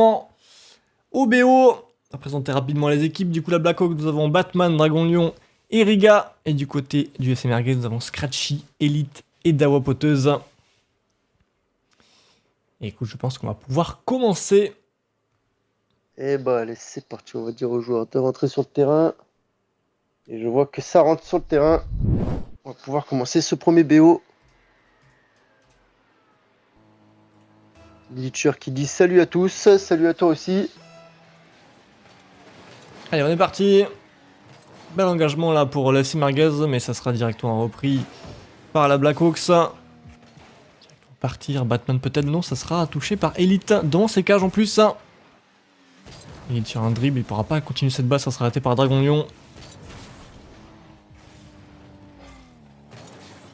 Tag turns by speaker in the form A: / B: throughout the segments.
A: Au BO, on va présenter rapidement les équipes. Du coup, la Blackhawk, nous avons Batman, Dragon Lion et Riga. Et du côté du FC Merguez, nous avons Scratchy, Elite et Dawa Poteuse. Et écoute, je pense qu'on va pouvoir commencer.
B: Et bah allez, c'est parti, on va dire aux joueurs de rentrer sur le terrain. Et je vois que ça rentre sur le terrain. On va pouvoir commencer ce premier BO. Glitcher qui dit salut à tous, salut à toi aussi.
A: Allez, on est parti. Bel engagement là pour le FC Merguez, mais ça sera directement repris par la Blackhawks. Partir, Batman peut-être, non, ça sera touché par Elite dans ses cages en plus. Il tire un dribble, il pourra pas continuer cette balle, ça sera arrêté par Dragon Lion.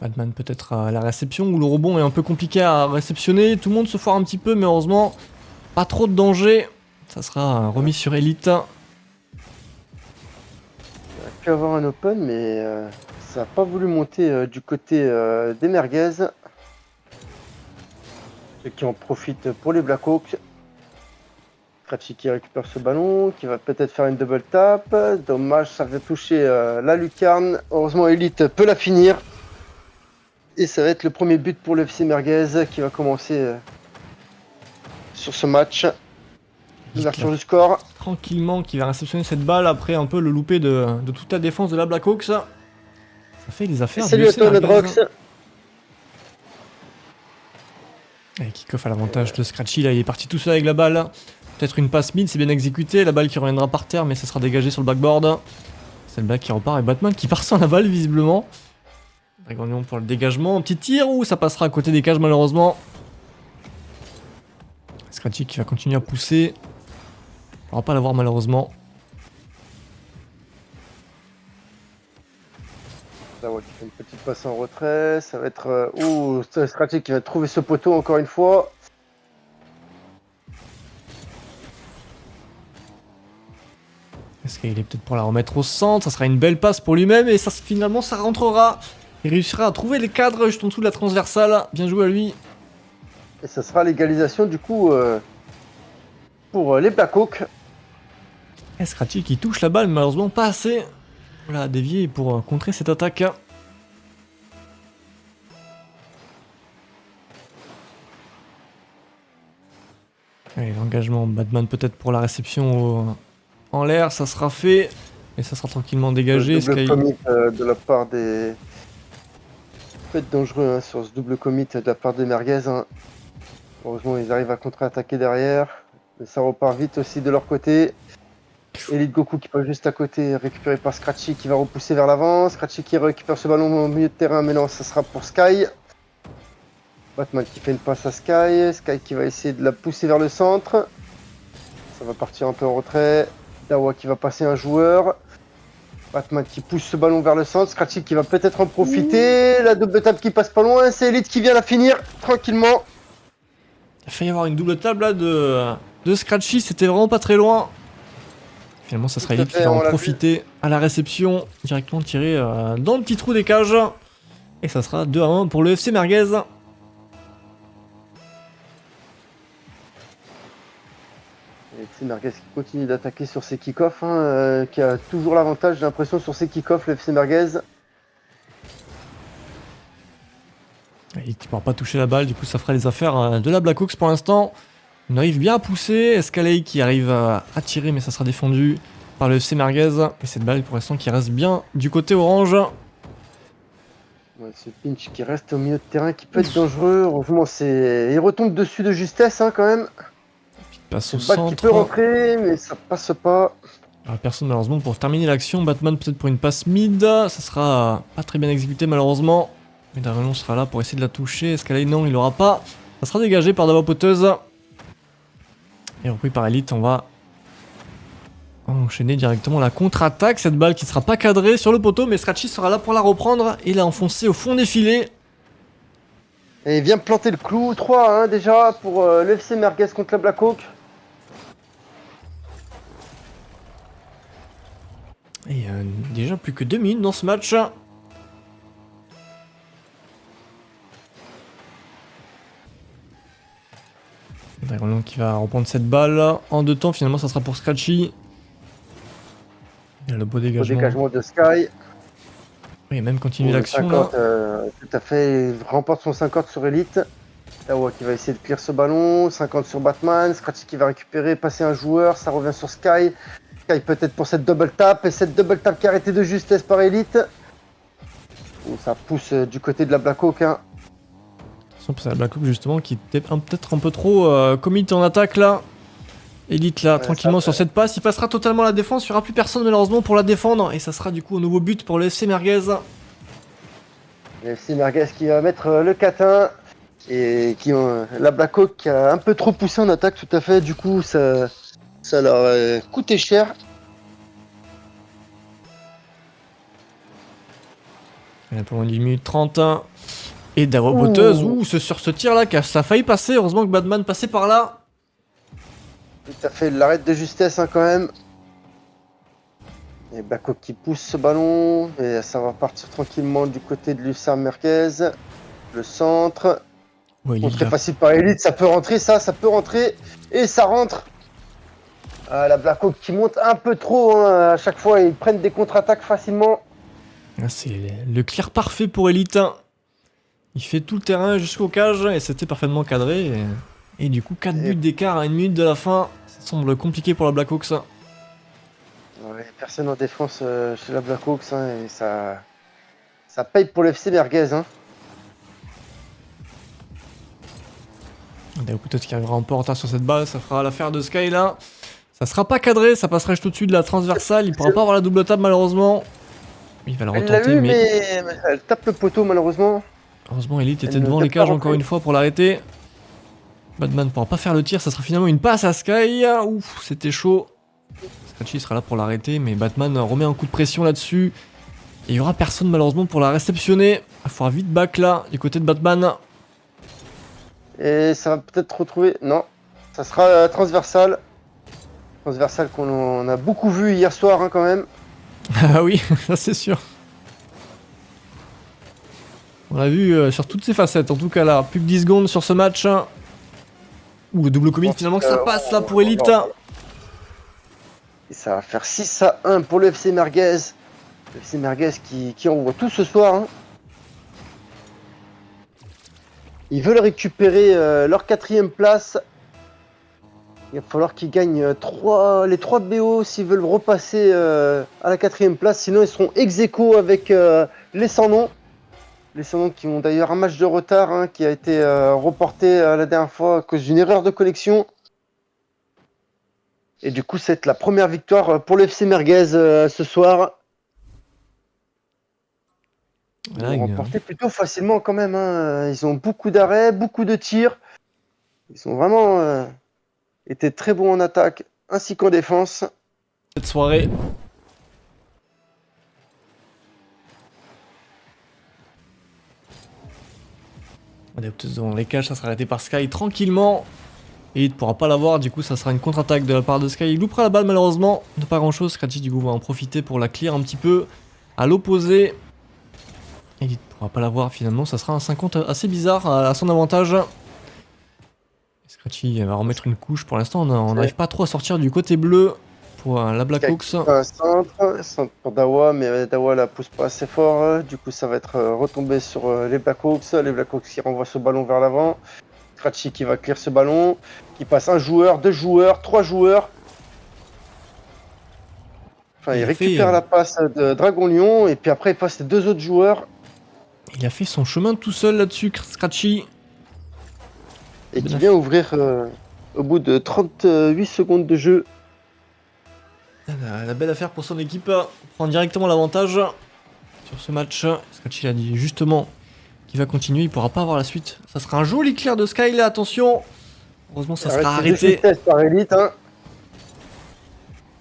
A: Batman peut-être à la réception où le rebond est un peu compliqué à réceptionner. Tout le monde se foire un petit peu, mais heureusement, pas trop de danger. Ça sera remis sur Elite.
B: Il a pu avoir un open, mais ça n'a pas voulu monter du côté des Merguez. Ceux qui en profitent pour les Blackhawks. Scratchy qui récupère ce ballon, qui va peut-être faire une double tap. Dommage, ça vient toucher la lucarne. Heureusement, Elite peut la finir. Et ça va être le premier but pour le FC Merguez qui va commencer sur ce match. L'ouverture du score.
A: Tranquillement, qui va réceptionner cette balle après un peu le loupé de toute la défense de la Blackhawks. Ça fait les affaires
B: Salut
A: du
B: à
A: FC
B: toi,
A: Merguez.
B: Nadrox.
A: Et kick-off à l'avantage de Scratchy, là il est parti tout seul avec la balle. Peut-être une passe mid, c'est bien exécuté. La balle qui reviendra par terre, mais ça sera dégagé sur le backboard. C'est le back qui repart et Batman qui part sans la balle visiblement. Dragon Lion pour le dégagement. Un petit tir ou ça passera à côté des cages malheureusement. Scratchy qui va continuer à pousser. On pourra pas l'avoir malheureusement.
B: Dawa qui fait une petite passe en retrait. Ça va être. Scratchy qui va trouver ce poteau encore une fois.
A: Est-ce qu'il est peut-être pour la remettre au centre? Ça sera une belle passe pour lui-même et ça, finalement ça rentrera. Il réussira à trouver les cadres juste en dessous de la transversale. Bien joué à lui.
B: Et ça sera l'égalisation du coup pour les Blackhawks.
A: Et Scratchy qui touche la balle, malheureusement pas assez. Voilà, à dévier pour contrer cette attaque. Allez, l'engagement Batman peut-être pour la réception en l'air, ça sera fait. Et ça sera tranquillement dégagé.
B: Double
A: Sky...
B: commit de la part des. Ça peut être dangereux sur ce double commit de la part des Merguez. Heureusement, ils arrivent à contre-attaquer derrière. Mais ça repart vite aussi de leur côté. Elite Goku qui passe juste à côté, récupéré par Scratchy qui va repousser vers l'avant. Scratchy qui récupère ce ballon au milieu de terrain, mais non, ça sera pour Sky. Batman qui fait une passe à Sky. Sky qui va essayer de la pousser vers le centre. Ça va partir un peu en retrait. Dawa qui va passer un joueur. Batman qui pousse ce ballon vers le centre. Scratchy qui va peut-être en profiter. La double table qui passe pas loin. C'est Elite qui vient la finir tranquillement.
A: Il a failli y avoir une double table là de Scratchy, c'était vraiment pas très loin. Finalement, ça sera Elite qui va en profiter à la réception, directement tiré dans le petit trou des cages. Et ça sera 2-1 pour le FC Merguez.
B: Et Merguez qui continue d'attaquer sur ses kick-offs, qui a toujours l'avantage, j'ai l'impression, sur ses kick-offs, le FC Merguez.
A: Elite qui pourra pas toucher la balle, du coup ça fera les affaires de la Blackhawks pour l'instant. On arrive bien à pousser, Escalade qui arrive à tirer mais ça sera défendu par le FC Merguez. Et cette balle pour l'instant qui reste bien du côté orange.
B: Ouais, ce pinch qui reste au milieu de terrain qui peut être dangereux. Heureusement, il retombe dessus de justesse quand même.
A: Passe au
B: Balle qui peut
A: centre.
B: rentrer, mais ça passe pas.
A: Personne malheureusement pour terminer l'action. Batman peut-être pour une passe mid. Ça sera pas très bien exécuté malheureusement. Mais Dragon sera là pour essayer de la toucher. Escalade non, il l'aura pas. Ça sera dégagé par Dawa Poteuse. Et repris par Elite, on va enchaîner directement la contre-attaque. Cette balle qui sera pas cadrée sur le poteau, mais Scratchy sera là pour la reprendre et la enfoncer au fond des filets.
B: Et il vient planter le clou. 3 déjà pour l'FC Merguez contre la Blackhawk.
A: Et déjà plus que 2 minutes dans ce match. Dragon Grognon qui va reprendre cette balle. En 2 temps, finalement, ça sera pour Scratchy. Il y a le beau
B: Au
A: dégagement.
B: dégagement de Sky.
A: Oui, même continue
B: Pour le
A: l'action
B: 50,
A: là.
B: tout à fait. Il remporte son 50 sur Elite. Dawa qui va essayer de clear ce ballon. 50 sur Batman. Scratchy qui va récupérer, passer un joueur. Ça revient sur Sky. Sky peut-être pour cette double tap. Et cette double tap qui est arrêtée de justesse par Elite. Où ça pousse du côté de la Blackhawk. Hein.
A: Attention, c'est la Blackhawk justement qui était peut-être un peu trop commit en attaque là. Elite là,
B: Ouais,
A: tranquillement sur cette passe. Il passera totalement à la défense. Il n'y aura plus personne malheureusement pour la défendre. Et ça sera du coup un nouveau but pour le FC Merguez.
B: Le FC Merguez qui va mettre le catin. Et qui la Blackhawk qui a un peu trop poussé en attaque, tout à fait. Du coup, ça leur a coûté cher.
A: Il y a pour une minute 30. Et Dawa Boteuse, c'est sur ce tir là que ça a failli passer. Heureusement que Batman passait par là.
B: Tout à fait, l'arrêt de justesse hein, quand même. Et Blackhawk qui pousse ce ballon. Et ça va partir tranquillement du côté de l'USAR Merguez. Le centre.
A: Ouais, il
B: Très facile par Elite, ça peut rentrer, ça peut rentrer. Et ça rentre. Ah, la Blackhawk qui monte un peu trop. Hein, à chaque fois, ils prennent des contre-attaques facilement.
A: C'est le clear parfait pour Elite. Il fait tout le terrain jusqu'au cage et c'était parfaitement cadré. Et du coup, 4 buts d'écart à 1 minute de la fin. Ça semble compliqué pour la Blackhawks.
B: Ouais, personne en défense chez la Blackhawks. Hein, et ça paye pour l'FC Merguez. Hein.
A: Peut-être qu'il arrivera un peu en retard sur cette balle. Ça fera l'affaire de Sky là. Ça sera pas cadré. Ça passera juste au-dessus de la transversale. Il pourra pas avoir la double table malheureusement. Il va le
B: Elle l'a
A: retenter,
B: eu,
A: mais
B: elle tape le poteau malheureusement.
A: heureusement, Elite était
B: Elle
A: devant
B: ne
A: les
B: peut pas
A: cages encore
B: rentrer.
A: une fois pour l'arrêter. Batman pourra pas faire le tir. Ça sera finalement une passe à Sky. Ouf, c'était chaud. Scratchy sera là pour l'arrêter, mais Batman remet un coup de pression là-dessus. Et il y aura personne malheureusement pour la réceptionner. Il faudra vite back là, du côté de Batman.
B: Et ça va peut-être retrouver. Non, ça sera transversal. Transversal qu'on a beaucoup vu hier soir hein, quand même.
A: Ah oui, ça c'est sûr. On l'a vu sur toutes ses facettes, en tout cas là. Plus que 10 secondes sur ce match. Ouh, le double commit finalement que ça passe là pour Elite.
B: Et ça va faire 6-1 pour le FC Merguez. Le FC Merguez qui envoie tout ce soir. Hein. Ils veulent récupérer leur 4ème place. Il va falloir qu'ils gagnent les 3 BO s'ils veulent repasser à la 4ème place. Sinon, ils seront ex-aequo avec les sans noms. Les sans noms qui ont d'ailleurs un match de retard hein, qui a été reporté la dernière fois à cause d'une erreur de connexion. Et du coup, c'est la première victoire pour le FC Merguez ce soir. Ils
A: Là,
B: l'ont remporté plutôt facilement quand même. Hein. Ils ont beaucoup d'arrêts, beaucoup de tirs. Ils ont vraiment été très bons en attaque ainsi qu'en défense.
A: cette soirée. On est peut-être devant les cages, ça sera arrêté par Sky tranquillement. Et il ne pourra pas l'avoir, du coup ça sera une contre-attaque de la part de Sky. Il loupera la balle malheureusement, de pas grand chose. Scratchy du coup va en profiter pour la clear un petit peu à l'opposé. Et il ne pourra pas l'avoir finalement, ça sera un 50 assez bizarre à son avantage. Scratchy va remettre une couche, pour l'instant on n'arrive pas trop à sortir du côté bleu pour la Blackhawks.
B: Un centre pour Dawa, mais Dawa la pousse pas assez fort. Du coup ça va être retombé sur les Blackhawks. Les Blackhawks qui renvoient ce ballon vers l'avant. Scratchy qui va clear ce ballon, qui passe un joueur, 2 joueurs, 3 joueurs. Enfin, il récupère la passe de Dragon Lion et puis après il passe les 2 autres joueurs.
A: Il a fait son chemin tout seul là-dessus, Scratchy.
B: Et qui vient ouvrir au bout de 38 secondes de jeu.
A: La belle affaire pour son équipe, prend directement l'avantage sur ce match. Scratchy a dit justement qu'il va continuer, il pourra pas avoir la suite. Ça sera un joli clear de Sky là, attention. Heureusement ça sera arrêté.
B: Par Elite, hein.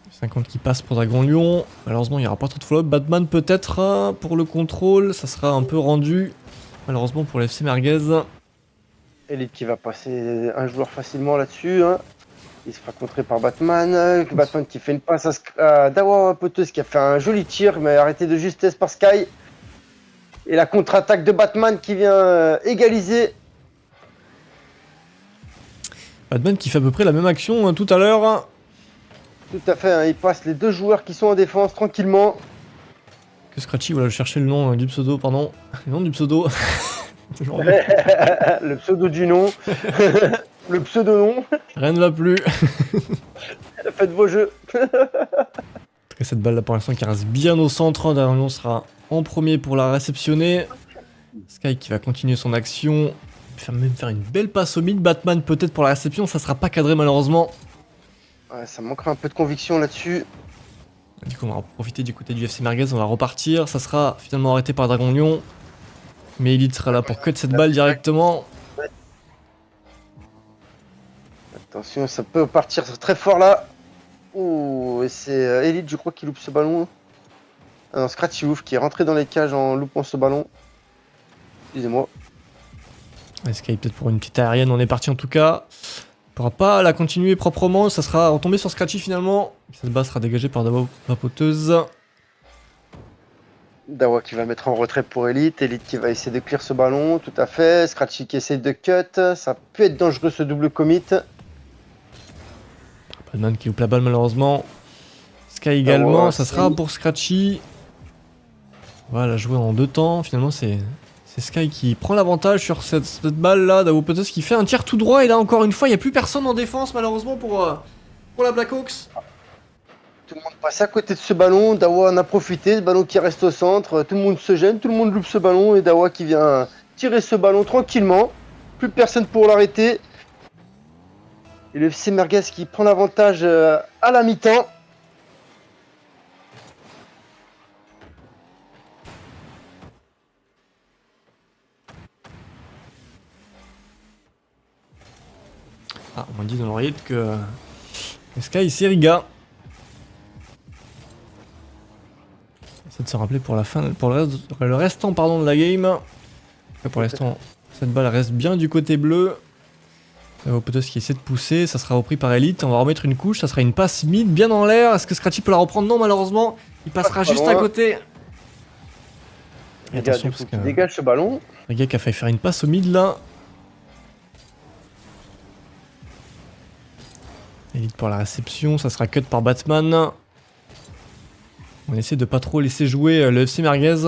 A: 50 qui passe pour Dragon Lion. Malheureusement il n'y aura pas trop de follow-up. Batman peut-être pour le contrôle, ça sera un peu rendu. Malheureusement pour l'FC Merguez.
B: Elite qui va passer un joueur facilement là-dessus. Hein. Il se fera contrer par Batman. Batman qui fait une passe à Dawa Poteuse qui a fait un joli tir, mais arrêté de justesse par Sky. Et la contre-attaque de Batman qui vient égaliser.
A: Batman qui fait à peu près la même action tout à l'heure.
B: Tout à fait, hein, il passe les deux joueurs qui sont en défense tranquillement.
A: Que Scratchy, voilà, je cherchais le nom du pseudo, pardon. Le nom du pseudo.
B: Le pseudo du nom. Le pseudo-nom.
A: Rien ne va plus.
B: Faites vos jeux.
A: Cette balle là pour l'instant qui reste bien au centre. Darmion sera en premier pour la réceptionner. Sky qui va continuer son action. Même faire une belle passe au mid. Batman peut-être pour la réception. Ça sera pas cadré malheureusement.
B: Ouais, ça manquera un peu de conviction là-dessus.
A: Du coup on va en profiter du côté du FC Merguez. On va repartir. Ça sera finalement arrêté par Dragon Lion. Mais Elite sera là pour cut cette balle directement.
B: Attention, ça peut partir très fort là. Ouh, et c'est Elite, je crois, qui loupe ce ballon. Ah non, Scratchy Ouf qui est rentré dans les cages en loupant ce ballon. Excusez-moi.
A: Sky peut-être pour une petite aérienne. On est parti en tout cas. On pourra pas la continuer proprement. Ça sera retombé sur Scratchy finalement. Cette balle sera dégagée par Dawa Vapoteuse.
B: Dawa qui va mettre en retrait pour Elite. Elite qui va essayer de clear ce ballon, tout à fait. Scratchy qui essaie de cut. Ça peut être dangereux ce double commit.
A: Batman qui loupe la balle malheureusement. Sky également,
B: ouais,
A: ça sera pour Scratchy. Voilà, joué en deux temps. Finalement, c'est Sky qui prend l'avantage sur cette balle là. Dawa Vapoteuse qui fait un tir tout droit. Et là, encore une fois, il n'y a plus personne en défense malheureusement pour la Blackhawks.
B: Tout le monde passe à côté de ce ballon. Dawa en a profité. Le ballon qui reste au centre. Tout le monde se gêne. Tout le monde loupe ce ballon. Et Dawa qui vient tirer ce ballon tranquillement. Plus personne pour l'arrêter. Et le FC Merguez qui prend l'avantage à la mi-temps.
A: Ah, on m'a dit dans l'oreillette que Sky c'est Riga. Essaie de se rappeler pour la fin, pour le restant pardon de la game. Pour l'instant, cette balle reste bien du côté bleu. Vapoteuse qui essaie de pousser, ça sera repris par Elite. On va remettre une couche, ça sera une passe mid bien en l'air. Est-ce que Scratchy peut la reprendre? Non, malheureusement, il passera juste à côté. Et attention, parce que
B: dégage ce ballon.
A: Riga qui a failli faire une passe au mid là. Elite pour la réception, ça sera cut par Batman. On essaie de pas trop laisser jouer le FC Merguez.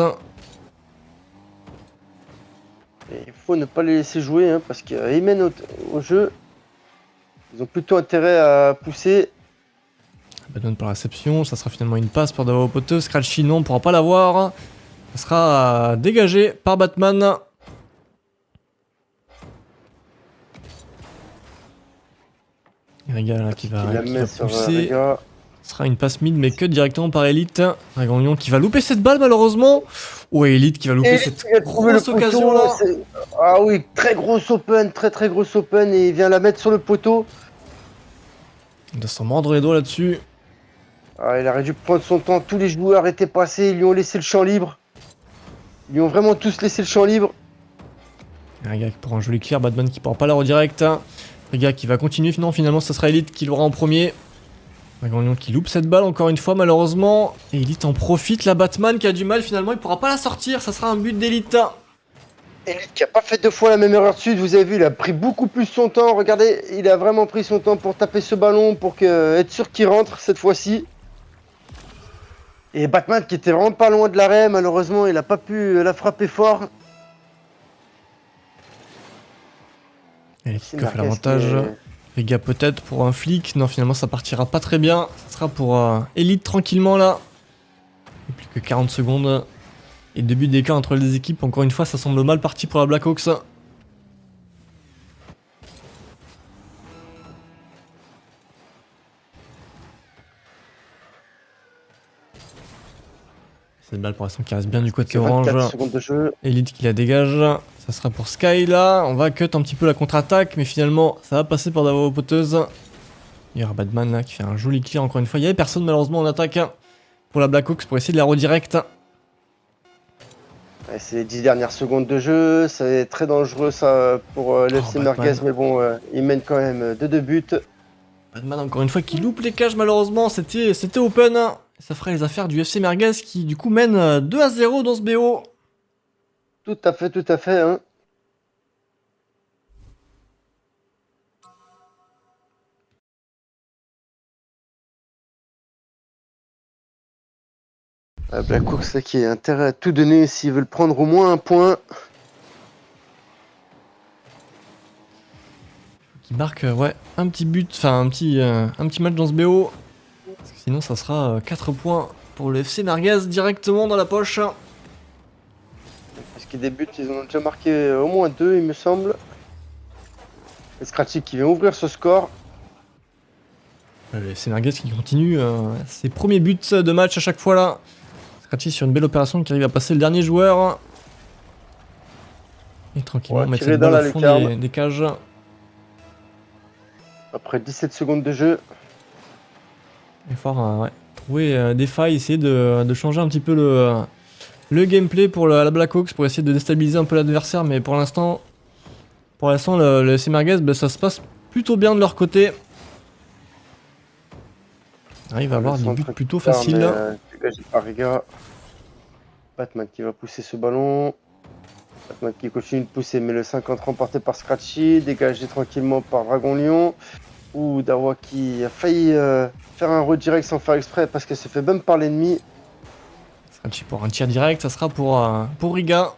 B: Et il faut ne pas les laisser jouer hein, parce qu'ils mènent au jeu. Ils ont plutôt intérêt à pousser.
A: Batman pour la réception, ça sera finalement une passe pour Dawa Vapoteuse. Scratchy non, on pourra pas l'avoir. Ça sera dégagé par Batman. Riga là qui va pousser. Ce sera une passe mid mais cut directement par Elite. Dragon Lion qui va louper cette balle malheureusement. Ouais, Elite qui va louper cette grosse occasion là.
B: Ah oui, très grosse open, très grosse open et il vient la mettre sur le poteau.
A: Il doit s'en mordre les doigts là-dessus.
B: Ah, il aurait dû prendre son temps, tous les joueurs étaient passés, ils lui ont laissé le champ libre. Ils lui ont vraiment tous laissé le champ libre.
A: Riga pour un joli clear, Batman qui pourra pas la redirect. Riga qui va continuer, finalement ça sera Elite qui l'aura en premier. Dragon Lion qui loupe cette balle encore une fois malheureusement. Et Elite en profite, la Batman qui a du mal finalement, il pourra pas la sortir, ça sera un but d'Elite.
B: Elite qui a pas fait deux fois la même erreur de suite, vous avez vu, il a pris beaucoup plus son temps. Regardez, il a vraiment pris son temps pour taper ce ballon, pour être sûr qu'il rentre cette fois-ci. Et Batman qui était vraiment pas loin de l'arrêt, malheureusement il a pas pu la frapper fort.
A: Elite qui fait l'avantage. Riga peut-être pour un flic. Non, finalement ça partira pas très bien. Ça sera pour Elite tranquillement là. Et plus que 40 secondes. Et deux buts d'écart entre les deux équipes. Encore une fois, ça semble mal parti pour la Blackhawks. Cette balle pour l'instant qui reste bien du côté orange. Elite qui la dégage. Ça sera pour Sky là. On va cut un petit peu la contre-attaque. Mais finalement, ça va passer par Dawa Vapoteuse. Il y aura Batman là qui fait un joli clear encore une fois. Il n'y avait personne malheureusement en attaque pour la Blackhawks pour essayer de la redirect.
B: Ouais, c'est les 10 dernières secondes de jeu. C'est très dangereux ça pour l'FC Merguez. Mais bon, il mène quand même de 2 buts.
A: Batman encore une fois qui loupe les cages malheureusement. C'était open. Ça ferait les affaires du FC Merguez qui du coup mène 2-0 dans ce BO.
B: Tout à fait, hein. Blackhawks là, qui a intérêt à tout donner s'ils veulent prendre au moins un point.
A: Qui marque ouais, un petit but, enfin un petit match dans ce BO. Parce que sinon ça sera 4 points pour le FC Merguez directement dans la poche.
B: Parce qu'ils débutent, ils en ont déjà marqué au moins 2, il me semble. Et Scratchy qui vient ouvrir ce score.
A: Le FC Merguez qui continue ses premiers buts de match à chaque fois là. Scratchy sur une belle opération qui arrive à passer le dernier joueur. Et tranquillement
B: Ouais,
A: mettre
B: tiré
A: cette
B: dans
A: balle au
B: la
A: fond
B: lucarne.
A: des cages.
B: Après 17 secondes de jeu.
A: Il va falloir ouais, trouver des failles, essayer de changer un petit peu le gameplay pour la Blackhawks pour essayer de déstabiliser un peu l'adversaire. Mais pour l'instant, le FC Merguez, bah, ça se passe plutôt bien de leur côté. On arrive à avoir des buts plutôt faciles.
B: Dégagé par Riga. Batman qui va pousser ce ballon. Batman qui continue de pousser, mais le 50 remporté par Scratchy. Dégagé tranquillement par Dragon Lion. Ou Dawa qui a failli faire un redirect sans faire exprès parce qu'elle s'est fait même par l'ennemi.
A: Scratchy pour un tir direct, ça sera pour Riga.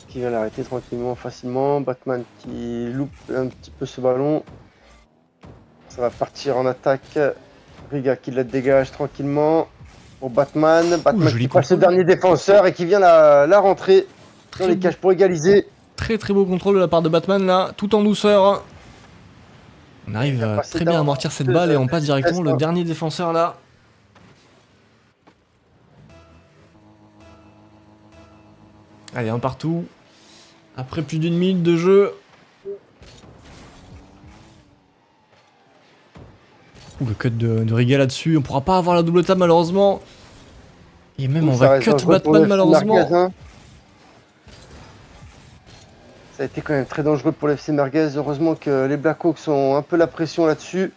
B: Qui vient l'arrêter tranquillement, facilement. Batman qui loupe un petit peu ce ballon. Ça va partir en attaque. Riga qui la dégage tranquillement. Pour Batman. Batman
A: Joli
B: qui passe le
A: contrôle.
B: dernier défenseur et qui vient la rentrer dans les cages pour égaliser.
A: Très beau contrôle de la part de Batman là, tout en douceur. On arrive très bien à amortir cette balle et on passe directement le dernier défenseur là. Allez, un partout. Après plus d'une minute de jeu. Ouh, le cut de Riga là-dessus. On pourra pas avoir la double table malheureusement. Et même on va cut Batman malheureusement.
B: Merguez, hein. Ça a été quand même très dangereux pour l'FC Merguez. Heureusement que les Blackhawks ont un peu la pression là-dessus.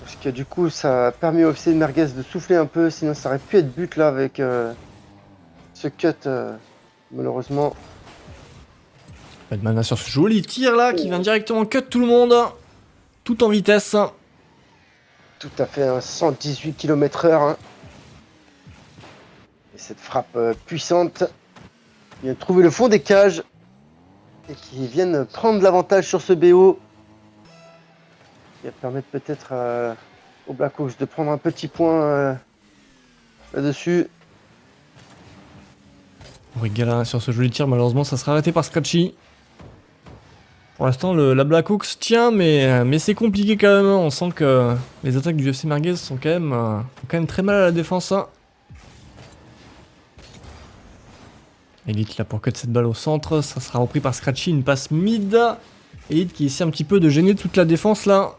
B: Parce que du coup, ça a permis au FC Merguez de souffler un peu. Sinon, ça aurait pu être but là avec ce cut, malheureusement.
A: Batman sur ce joli tir là qui vient directement cut tout le monde. Tout en vitesse.
B: Tout à fait, un 118 km/h. Hein. Et cette frappe puissante qui vient trouver le fond des cages. Et qui viennent prendre l'avantage sur ce BO. Qui va permettre peut-être aux Blackhawks de prendre un petit point là-dessus.
A: Riga là sur ce joli tir, malheureusement ça sera arrêté par Scratchy. Pour l'instant la Blackhawks tient mais c'est compliqué quand même. Hein. On sent que les attaques du FC Merguez sont quand même très mal à la défense. Hein. Elite là pour cut cette balle au centre, ça sera repris par Scratchy, une passe mid. Elite qui essaie un petit peu de gêner toute la défense là,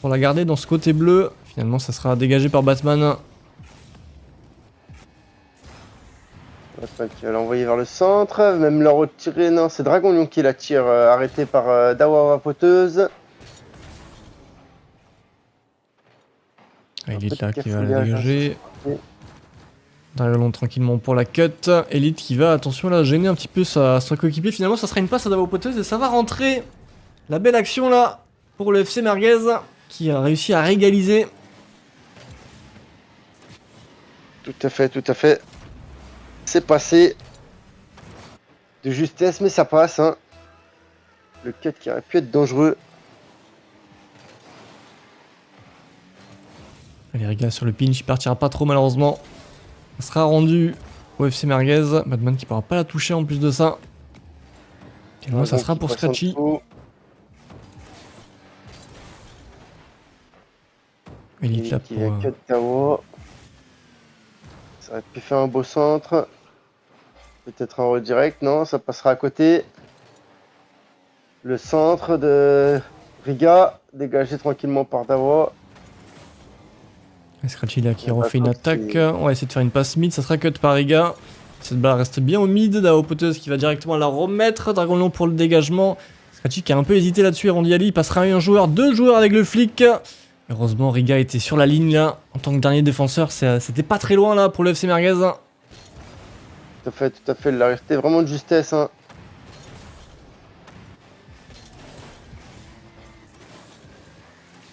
A: pour la garder dans ce côté bleu. Finalement ça sera dégagé par Batman.
B: Batman qui va l'envoyer vers le centre, même la retirer, non c'est Dragon Lion qui la tire, arrêté par Dawa Poteuse.
A: Elite là qui va la dégager. Dragon tranquillement pour la cut. Elite qui va, attention là, gêner un petit peu son coéquipier. Finalement, ça sera une passe à Davo Poteuse et ça va rentrer. La belle action là pour le FC Merguez qui a réussi à régaliser.
B: Tout à fait. C'est passé de justesse, mais ça passe. Hein. Le cut qui aurait pu être dangereux.
A: Allez, Riga sur le pinch, il partira pas trop malheureusement. Ça sera rendu au FC Merguez. Batman qui pourra pas la toucher en plus de ça. Et moi, ça sera pour Scratchy. Elite là
B: qui vient cut Dawa. Ça aurait pu faire un beau centre. Peut-être un redirect, non, ça passera à côté. Le centre de Riga, dégagé tranquillement par Dawa.
A: Scratchy là qui refait une attaque. On va essayer de faire une passe mid, ça sera cut par Riga. Cette balle reste bien au mid. Davo Poteuse qui va directement la remettre. Dragon Lion pour le dégagement. Scratchy qui a un peu hésité là-dessus. Rondiali, il passera un joueur, deux joueurs avec le flic. Heureusement, Riga était sur la ligne là. En tant que dernier défenseur, c'était pas très loin là pour le FC Merguez.
B: Tout à fait, il a resté vraiment de justesse. Hein.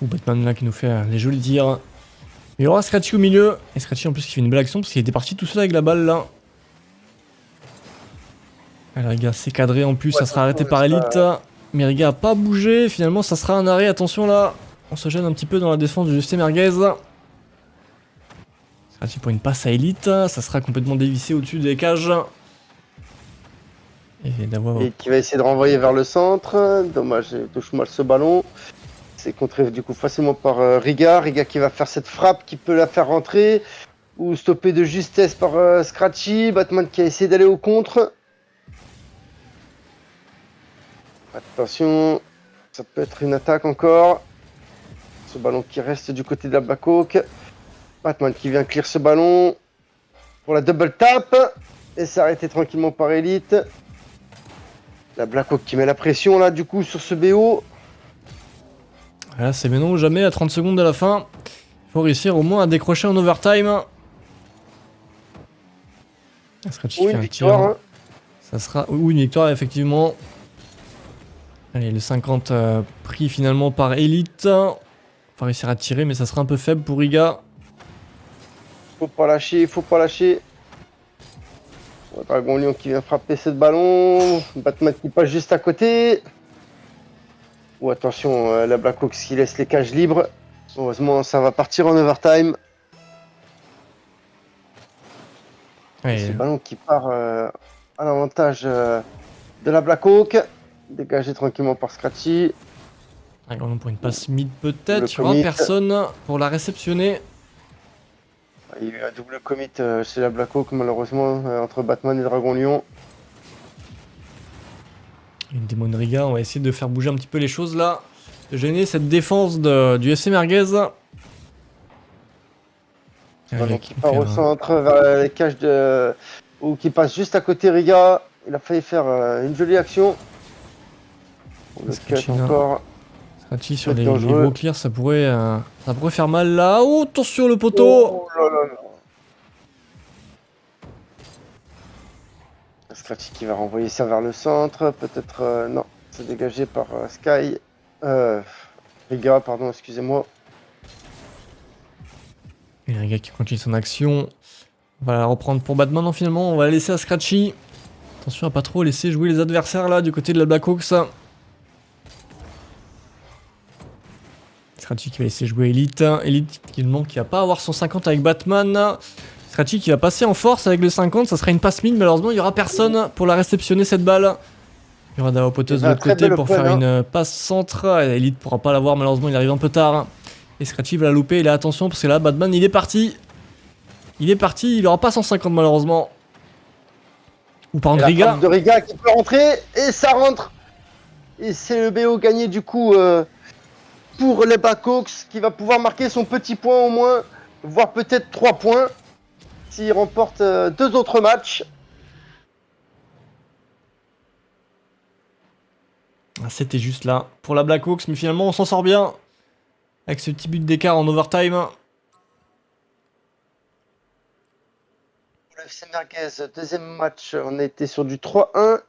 A: Ou Batman là qui nous fait les jolis tirs. Il y aura Scratchy au milieu. Et Scratchy en plus qui fait une belle action parce qu'il était parti tout seul avec la balle là. Alors Riga c'est cadré en plus,
B: Ouais,
A: ça sera arrêté par Elite. Mais Riga a pas bougé, finalement ça sera un arrêt, attention là. On se gêne un petit peu dans la défense du FC Merguez. Scratchy pour une passe à Elite, ça sera complètement dévissé au-dessus des cages. Et d'avoir...
B: Et qui va essayer de renvoyer vers le centre. Dommage, il touche mal ce ballon. C'est contré du coup facilement par Riga. Riga qui va faire cette frappe qui peut la faire rentrer. Ou stopper de justesse par Scratchy. Batman qui a essayé d'aller au contre. Attention, ça peut être une attaque encore. Ce ballon qui reste du côté de la Black Hawk. Batman qui vient clear ce ballon pour la double tap. Et c'est arrêté tranquillement par Elite. La Black Hawk qui met la pression là du coup sur ce BO.
A: Voilà, c'est maintenant ou jamais à 30 secondes de la fin. Il faut réussir au moins à décrocher en overtime. Scratchy
B: Ou
A: fait
B: une
A: un
B: victoire.
A: tir.
B: Hein.
A: Ça sera ou une victoire effectivement. Allez, le 50 pris finalement par Elite. On va réussir à tirer mais ça sera un peu faible pour Riga.
B: Faut pas lâcher, faut pas lâcher. Dragon Lion qui vient frapper ce ballon. Batman qui passe juste à côté. Ou attention, la Black Hawk qui laisse les cages libres. Heureusement, ça va partir en overtime.
A: Allez,
B: Ce ballon qui part à l'avantage de la Black Hawk. Dégagé tranquillement par Scratchy.
A: allons pour une passe mid peut-être.
B: Le
A: Il y aura
B: commit.
A: personne pour la réceptionner.
B: Il y a eu un double commit chez la Black Hawk, malheureusement, entre Batman et Dragon Lion.
A: Une démon de Riga, on va essayer de faire bouger un petit peu les choses là. De gêner cette défense du FC Merguez.
B: Ballon qui part au centre vers les cages de. Ou qui passe juste à côté Riga. Il a failli faire une jolie action. Le cut encore.
A: Scratchy sur les gros clears, ça pourrait faire mal là. Oh, attention le poteau!
B: Oh là là là. Scratchy qui va renvoyer ça vers le centre. Peut-être. Non, c'est dégagé par Sky. Riga, pardon, excusez-moi.
A: Et Riga qui continue son action. On va la reprendre pour Batman non, finalement. On va la laisser à Scratchy. Attention à pas trop laisser jouer les adversaires là du côté de la Black Hawks. Scratchy qui va laisser jouer Elite. Elite qui va pas avoir son 50 avec Batman. Scratchy qui va passer en force avec le 50. Ça sera une passe mine. Malheureusement, il n'y aura personne pour la réceptionner cette balle. Il y aura Dao Poteuse de l'autre côté pour faire une passe centre. Elite pourra pas l'avoir. Malheureusement, il arrive un peu tard. Et Scratchy va la louper. Il a attention parce que là, Batman, il est parti. Il est parti. Il aura pas 150 malheureusement. Ou par contre, Riga.
B: De Riga qui peut rentrer. Et ça rentre. Et c'est le BO gagné du coup. Pour les Black Hawks qui va pouvoir marquer son petit point au moins, voire peut-être 3 points s'il remporte 2 autres matchs.
A: C'était juste là pour la Black Hawks, mais finalement on s'en sort bien avec ce petit but d'écart en overtime.
B: Le FC Merguez, deuxième match, on a été sur du 3-1.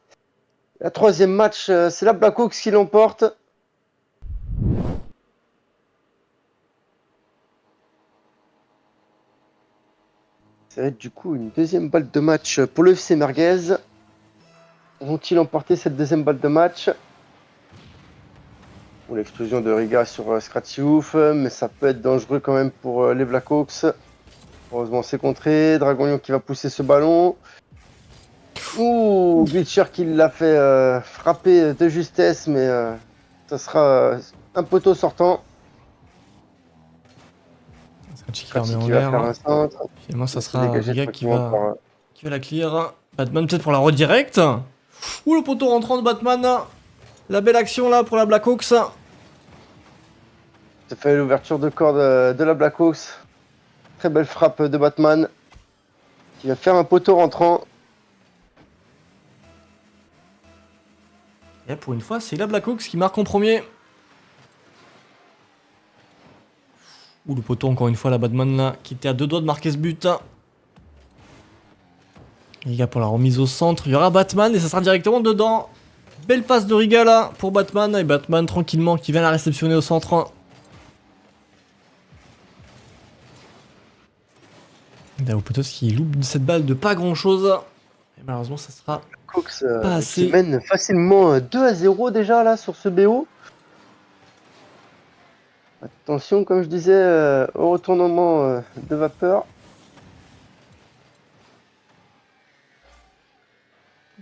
B: La troisième match, c'est la Black Hawks qui l'emporte. Ça va être du coup une deuxième balle de match pour le FC Merguez. Vont-ils emporter cette deuxième balle de match? Pour l'explosion de Riga sur Scratchy Ouf, mais ça peut être dangereux quand même pour les Black Hawks. Heureusement c'est contré. Dragon Lion qui va pousser ce ballon. Ouh, Glitcher qui l'a fait frapper de justesse, mais ça sera un poteau sortant.
A: Scratchy qui
B: Scratchy
A: remet en
B: qui va faire un
A: l'air.
B: centre.
A: Finalement ça sera Riga qui
B: par,
A: va la clear. Batman peut-être pour la redirect. Ouh, le poteau rentrant de Batman. La belle action là pour la Black Hawks.
B: Ça fait l'ouverture de corps de la Black Hawks. Très belle frappe de Batman. Qui va faire un poteau rentrant.
A: Et pour une fois, c'est la Black Hawks qui marque en premier. Ouh, le poteau encore une fois, la Batman là, qui était à 2 doigts de marquer ce but. Riga pour la remise au centre, il y aura Batman et ça sera directement dedans. Belle passe de Riga là pour Batman, et Batman tranquillement qui vient la réceptionner au centre. Daopotos qui loupe cette balle de pas grand chose. Et malheureusement, ça sera
B: Cox
A: pas assez.
B: qui mène facilement 2-0 déjà là sur ce BO. Attention, comme je disais, au retournement de vapeur.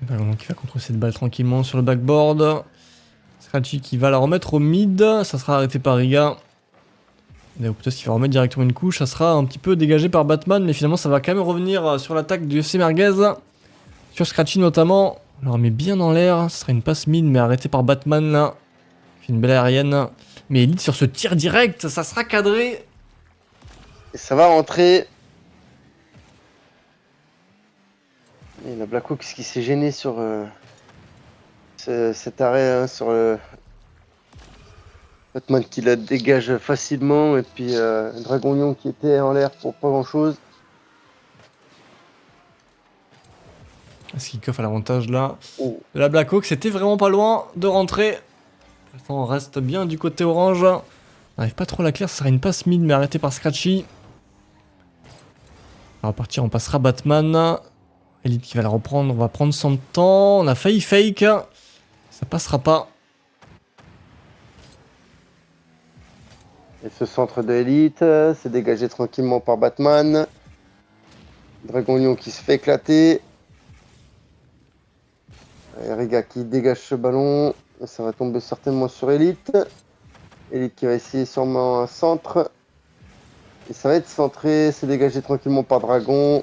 A: Dragon qui va contrôler cette balle tranquillement sur le backboard. Scratchy qui va la remettre au mid. Ça sera arrêté par Riga. Daopotos qui va remettre directement une couche. Ça sera un petit peu dégagé par Batman. Mais finalement, ça va quand même revenir sur l'attaque du FC Merguez. Sur Scratchy notamment. On le remet bien dans l'air. Ce sera une passe mid, mais arrêtée par Batman là. Il fait une belle aérienne. Mais Elite sur ce tir direct, ça sera cadré.
B: Et ça va rentrer. Et la Blackhawks qui s'est gêné sur cet arrêt hein, sur le Batman qui la dégage facilement et puis Dragon Lion qui était en l'air pour pas grand chose.
A: Skikov a l'avantage là.
B: Oh.
A: De la Blackhawk, c'était vraiment pas loin de rentrer. Pour l'instant, on reste bien du côté orange. On n'arrive pas trop à la claire, ça sera une passe mid mais arrêtée par Scratchy. On va partir, on passera Batman. Elite qui va la reprendre, on va prendre son temps. On a failli fake. Ça passera pas.
B: Et ce centre de Elite, c'est dégagé tranquillement par Batman. Dragon Lion qui se fait éclater. Et Riga qui dégage ce ballon. Ça va tomber certainement sur Elite. Elite qui va essayer sûrement un centre. Et ça va être centré, c'est dégagé tranquillement par Dragon.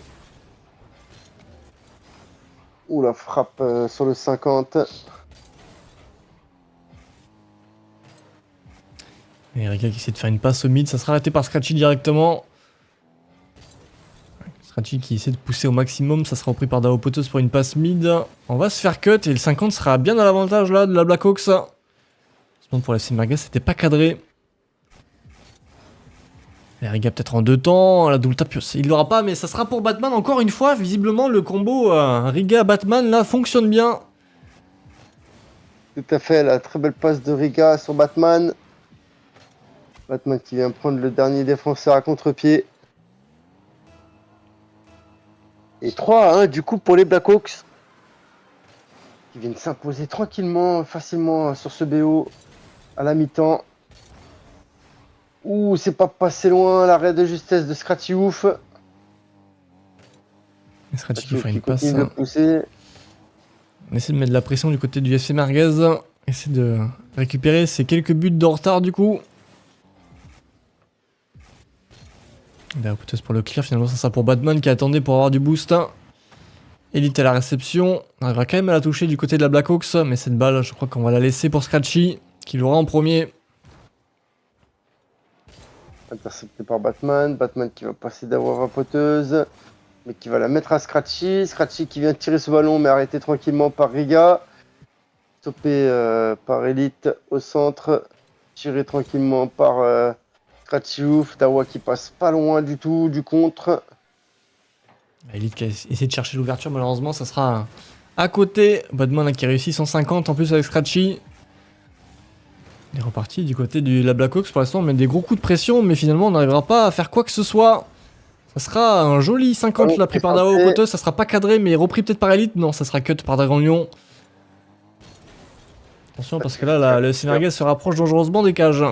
B: Ouh, la frappe sur le 50.
A: Et Riga qui essaie de faire une passe au mid, ça sera arrêté par Scratchy directement. Scratchy qui essaie de pousser au maximum, ça sera repris par Daopotos pour une passe mid. On va se faire cut et le 50 sera bien à l'avantage là de la Blackhawks. Sinon pour la FC Merguez, c'était pas cadré. Et Riga peut-être en deux temps, la double tape, il l'aura pas, mais ça sera pour Batman encore une fois. Visiblement, le combo Riga-Batman là fonctionne bien.
B: Tout à fait, la très belle passe de Riga sur Batman. Batman qui vient prendre le dernier défenseur à contre-pied. Et 3-1 du coup pour les Blackhawks. Qui viennent s'imposer tranquillement, facilement sur ce BO à la mi-temps. Ouh, c'est pas passé loin, l'arrêt de justesse de Scratchy Ouf.
A: Scratchy qui fera une passe.
B: Continue de pousser.
A: On essaie de mettre de la pression du côté du FC Merguez. Essaie de récupérer ces quelques buts de retard du coup. Daopotos pour le clear, finalement ça sera pour Batman qui attendait pour avoir du boost. Elite à la réception. On arrivera quand même à la toucher du côté de la Blackhawks. Mais cette balle, je crois qu'on va la laisser pour Scratchy, qui l'aura en premier.
B: Intercepté par Batman. Batman qui va passer d'avoir vapoteuse. Mais qui va la mettre à Scratchy. Scratchy qui vient tirer ce ballon, mais arrêté tranquillement par Riga. Stoppé par Elite au centre. Tiré tranquillement par Scratchy Ouf. Dawa qui passe pas loin du tout du contre.
A: Elite qui a essayé de chercher l'ouverture, malheureusement ça sera à côté. Batman qui a réussi 150 en plus avec Scratchy. Il est reparti du côté de la Blackhawks. Pour l'instant on met des gros coups de pression, mais finalement on n'arrivera pas à faire quoi que ce soit. Ça sera un joli 50 là pris par Daopotos. Ça sera pas cadré mais repris peut-être par Elite. Non, ça sera cut par Dragon Lion. Attention parce que là le FC Merguez se rapproche dangereusement des cages.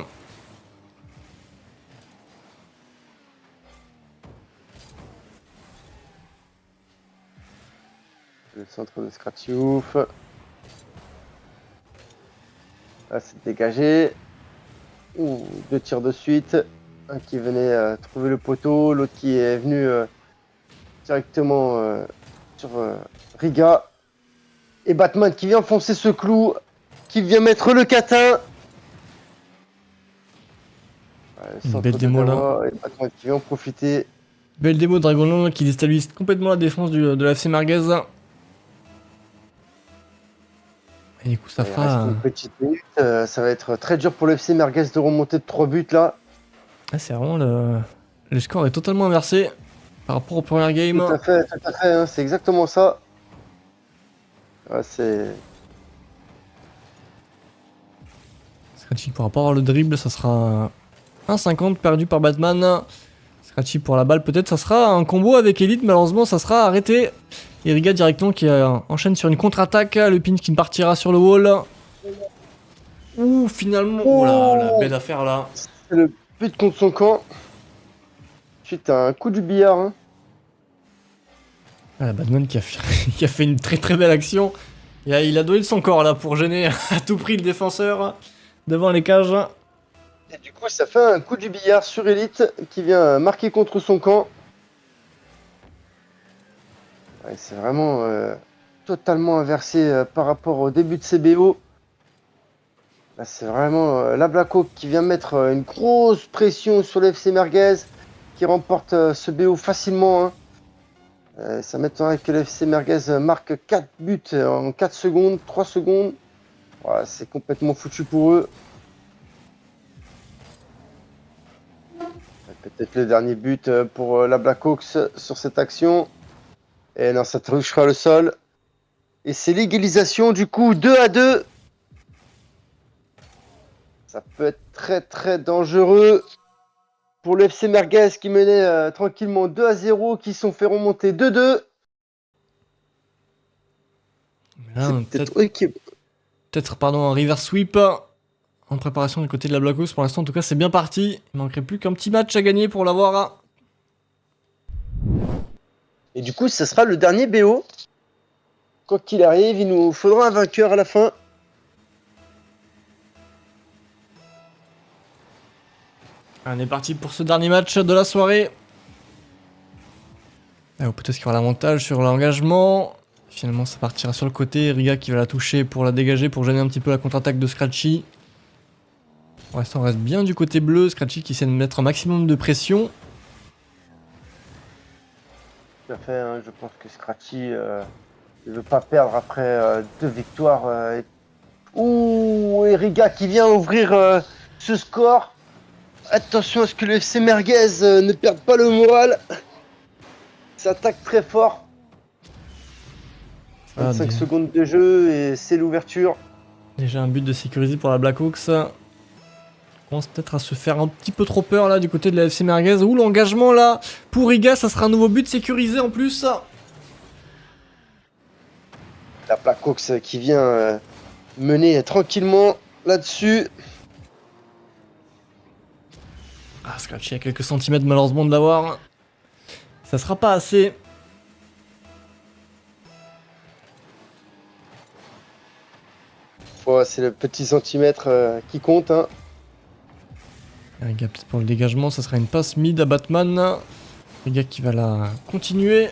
B: Le centre de Scratchy Ouf. Là, c'est dégagé. Ouh, deux tirs de suite. Un qui venait trouver le poteau, l'autre qui est venu directement sur Riga. Et Batman qui vient enfoncer ce clou, qui vient mettre le catin.
A: Une belle démo là.
B: Et Batman qui vient en profiter.
A: Belle démo de Dragon Lion qui déstabilise complètement la défense de la FC Merguez. Et du coup ça
B: Il
A: fera...
B: reste une petite minute. Ça va être très dur pour le FC Merguez de remonter de 3 buts là.
A: Ah, c'est vraiment le score est totalement inversé par rapport au premier game.
B: Tout à fait, hein, c'est exactement ça. Ah, c'est...
A: Scratchy pourra pas avoir le dribble, ça sera 1,50 perdu par Batman. Scratchy pour la balle, peut-être ça sera un combo avec Elite, malheureusement ça sera arrêté. Et Riga directement qui enchaîne sur une contre-attaque, le pinch qui partira sur le wall. Ouh, finalement, oh là, la belle affaire là.
B: C'est le but contre son camp. Ensuite, un coup du billard. Hein.
A: Ah, Batman qui a fait une très très belle action. Il a donné de son corps là pour gêner à tout prix le défenseur devant les cages.
B: Et du coup, ça fait un coup du billard sur Elite qui vient marquer contre son camp. Ouais, c'est vraiment totalement inversé par rapport au début de CBO. Là, c'est vraiment la Black Hawk qui vient mettre une grosse pression sur le FC Merguez, qui remporte ce BO facilement. Hein. Ça m'étonnerait que le FC Merguez marque 4 buts en 4 secondes, 3 secondes. Ouais, c'est complètement foutu pour eux. Peut-être le dernier but pour la Black Hawks sur cette action. Et non, ça touchera le sol. Et c'est l'égalisation du coup 2-2. Ça peut être très très dangereux pour le FC Merguez qui menait tranquillement 2-0, qui sont fait remonter 2-2.
A: Peut-être pardon, un reverse sweep en préparation du côté de la Black Hawks. Pour l'instant, en tout cas, c'est bien parti. Il manquerait plus qu'un petit match à gagner pour l'avoir.
B: Et du coup, ce sera le dernier BO. Quoi qu'il arrive, il nous faudra un vainqueur à la fin.
A: On est parti pour ce dernier match de la soirée. Peut-être qu'il y aura l'avantage sur l'engagement. Finalement, ça partira sur le côté. Riga qui va la toucher pour la dégager, pour gêner un petit peu la contre-attaque de Scratchy. Pour l'instant, on reste bien du côté bleu. Scratchy qui essaie de mettre un maximum de pression.
B: Tout à fait, hein, je pense que Scratchy ne veut pas perdre après 2 victoires. Ouh, et Riga qui vient ouvrir ce score. Attention à ce que le FC Merguez ne perde pas le moral. Ça attaque très fort. 25 secondes de jeu et c'est l'ouverture.
A: Déjà un but de sécuriser pour la Black Hawks. On commence peut-être à se faire un petit peu trop peur là du côté de la FC Merguez. Ouh, l'engagement là pour Riga, ça sera un nouveau but sécurisé en plus.
B: La Black Hawks qui vient mener tranquillement là-dessus.
A: Ah, Scratchy a quelques centimètres malheureusement de l'avoir. Ça sera pas assez.
B: C'est le petit centimètre qui compte. Hein.
A: Riga peut-être pour le dégagement, ça sera une passe mid à Batman. Riga qui va la continuer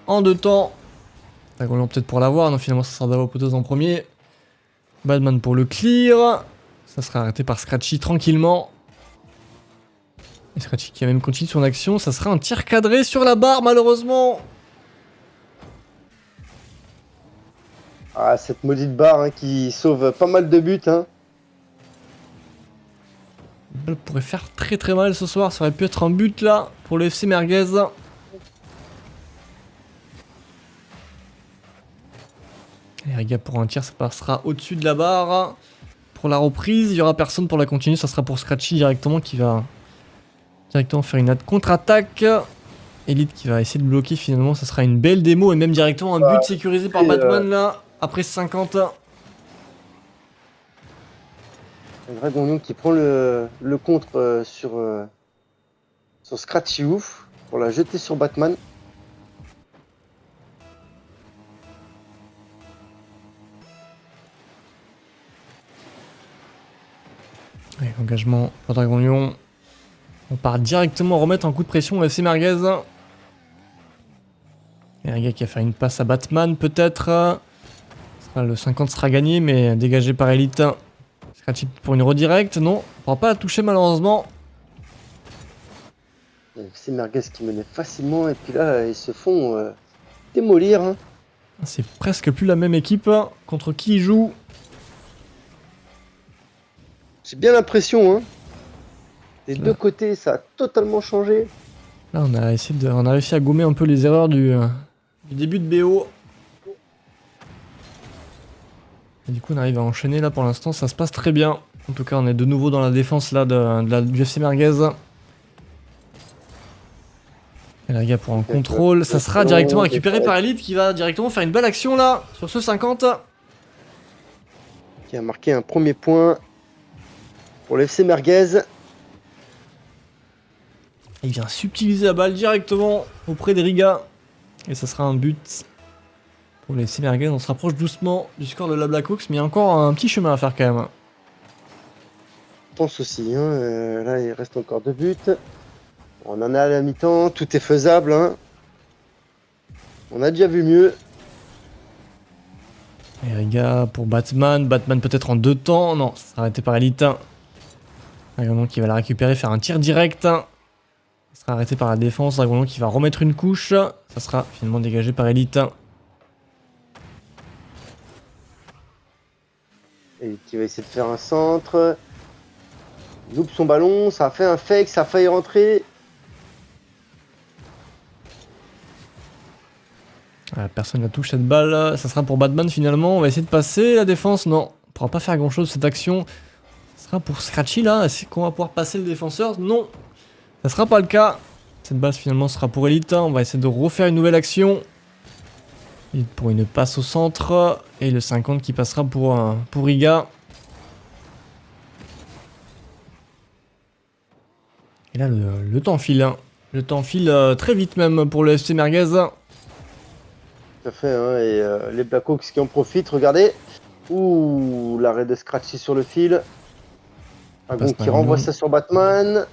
A: en 2 temps. Dragon peut-être pour l'avoir, non finalement ça sera d'avoir poteuse en premier. Batman pour le clear. Ça sera arrêté par Scratchy tranquillement. Et Scratchy qui a même continué son action, ça sera un tir cadré sur la barre malheureusement.
B: Ah, cette maudite barre hein, qui sauve pas mal de buts. Hein.
A: La balle pourrait faire très très mal ce soir, ça aurait pu être un but là pour le FC Merguez. Et Riga pour un tir, ça passera au-dessus de la barre. Pour la reprise, il y aura personne pour la continuer, ça sera pour Scratchy directement qui va directement faire une contre-attaque. Elite qui va essayer de bloquer finalement, ça sera une belle démo et même directement un but sécurisé par Batman là, après 50.
B: Dragon qui prend le contre sur Scratchy ouf pour la jeter sur Batman.
A: Allez, engagement pour Dragon Lion. On part directement remettre un coup de pression au FC Merguez. Et Riga qui a fait une passe à Batman peut-être. Le 50 sera gagné mais dégagé par Elite. Scratchy pour une redirect, non, on pourra pas la toucher malheureusement.
B: Le FC Merguez qui menait facilement et puis là ils se font démolir. Hein.
A: C'est presque plus la même équipe contre qui ils jouent.
B: J'ai bien l'impression, hein. Des deux côtés, ça a totalement changé.
A: Là, on a réussi à gommer un peu les erreurs du début de BO. Et du coup, on arrive à enchaîner là pour l'instant, ça se passe très bien. En tout cas, on est de nouveau dans la défense là du FC Merguez. Et les gars pour un contrôle, ça sera directement récupéré par Elite qui va directement faire une belle action là, sur ce 50.
B: Qui a marqué un premier point pour le FC Merguez.
A: Il vient subtiliser la balle directement auprès des Riga. Et ça sera un but pour les FC Merguez. On se rapproche doucement du score de la Blackhawks, mais il y a encore un petit chemin à faire quand même.
B: Je pense aussi, hein. Là il reste encore 2 buts. On en a à la mi-temps, tout est faisable, hein. On a déjà vu mieux.
A: Et Riga pour Batman. Batman peut-être en 2 temps. Non, ça sera arrêté par Elite. Dragonon qui va la récupérer, faire un tir direct. Ça sera arrêté par la défense. Dragonon qui va remettre une couche. Ça sera finalement dégagé par Elite.
B: Et qui va essayer de faire un centre. Il loupe son ballon, ça a fait un fake, ça a failli rentrer.
A: Personne ne touche cette balle. Ça sera pour Batman finalement. On va essayer de passer la défense. Non, on ne pourra pas faire grand chose cette action. Ça sera pour Scratchy là. Est-ce qu'on va pouvoir passer le défenseur? Non, ça sera pas le cas. Cette balle finalement sera pour Elite. On va essayer de refaire une nouvelle action. Elite pour une passe au centre. Et le 50 qui passera pour Riga. Et là le temps file. Hein. Le temps file très vite même pour le FC Merguez.
B: Tout à fait, hein, et les Blackhawks qui en profitent, regardez. Ouh, l'arrêt de Scratchy sur le fil. Dragon qui renvoie ça sur Batman.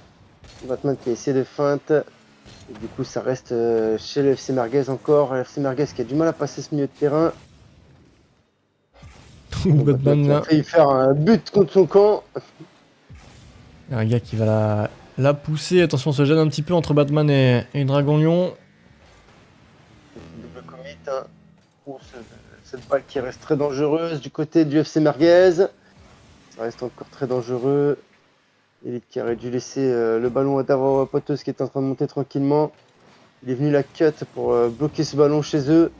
B: Batman qui a essayé de feinte. Et du coup, ça reste chez le FC Merguez encore. Le FC Merguez qui a du mal à passer ce milieu de terrain.
A: Batman
B: qui a failli faire un but contre son camp.
A: Un gars qui va la pousser. Attention, on se gêne un petit peu entre Batman et Dragon Lion.
B: Double commit. Hein. Pour cette balle qui reste très dangereuse du côté du FC Merguez. Ça reste encore très dangereux. Elite qui aurait dû laisser le ballon à Davor Potos qui est en train de monter tranquillement. Il est venu la cut pour bloquer ce ballon chez eux.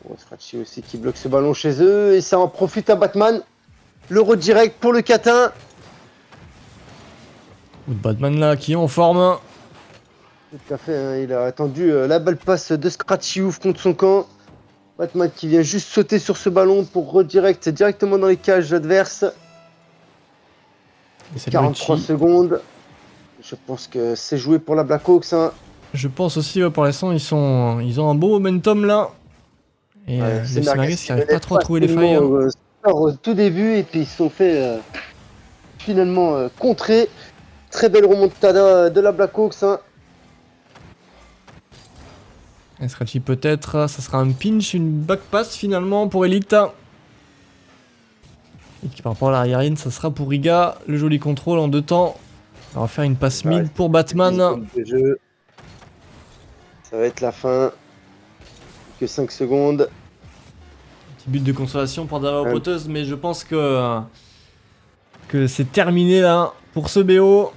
B: Bon, Scratchy aussi qui bloque ce ballon chez eux. Et ça en profite à Batman. L'euro direct pour le Catin.
A: Batman là qui est en forme.
B: Tout à fait, hein, il a attendu la balle passe de Scratchy ouf contre son camp. Batman qui vient juste sauter sur ce ballon pour redirect directement dans les cages adverses. 43 secondes. Je pense que c'est joué pour la Blackhawks. Hein.
A: Je pense aussi, pour l'instant, ils ont un beau momentum là. Et les Merguez qui n'arrivent pas trop à trouver les failles.
B: Au tout début, et puis ils se sont fait finalement contrer. Très belle remontada de la Blackhawks. Hein.
A: Scratchy peut-être, ça sera un pinch, une back pass finalement pour Elite. Et qui par rapport à l'arrière-ligne, ça sera pour Riga. Le joli contrôle en 2 temps. On va faire une passe mid pour Batman.
B: Ça va être la fin. Que 5 secondes.
A: Petit but de consolation pour Davao Poteuse, mais je pense que c'est terminé là pour ce BO.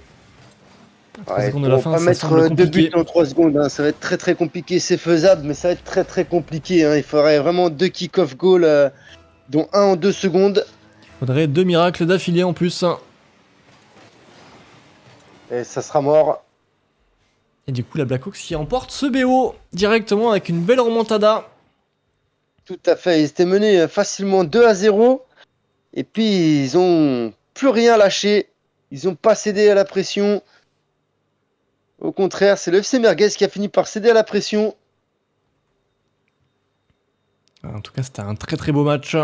B: Ouais, on va pas mettre 2 buts en 3 secondes, hein. Ça va être très très compliqué, c'est faisable, mais ça va être très très compliqué. Hein. Il faudrait vraiment 2 kick-off goals, dont 1 en 2 secondes.
A: Il faudrait 2 miracles d'affilée en plus.
B: Et ça sera mort.
A: Et du coup, la Blackhawks qui emporte ce BO directement avec une belle remontada.
B: Tout à fait, ils étaient menés facilement 2-0. Et puis, ils ont plus rien lâché. Ils n'ont pas cédé à la pression. Au contraire, c'est le FC Merguez qui a fini par céder à la pression.
A: En tout cas, c'était un très très beau match.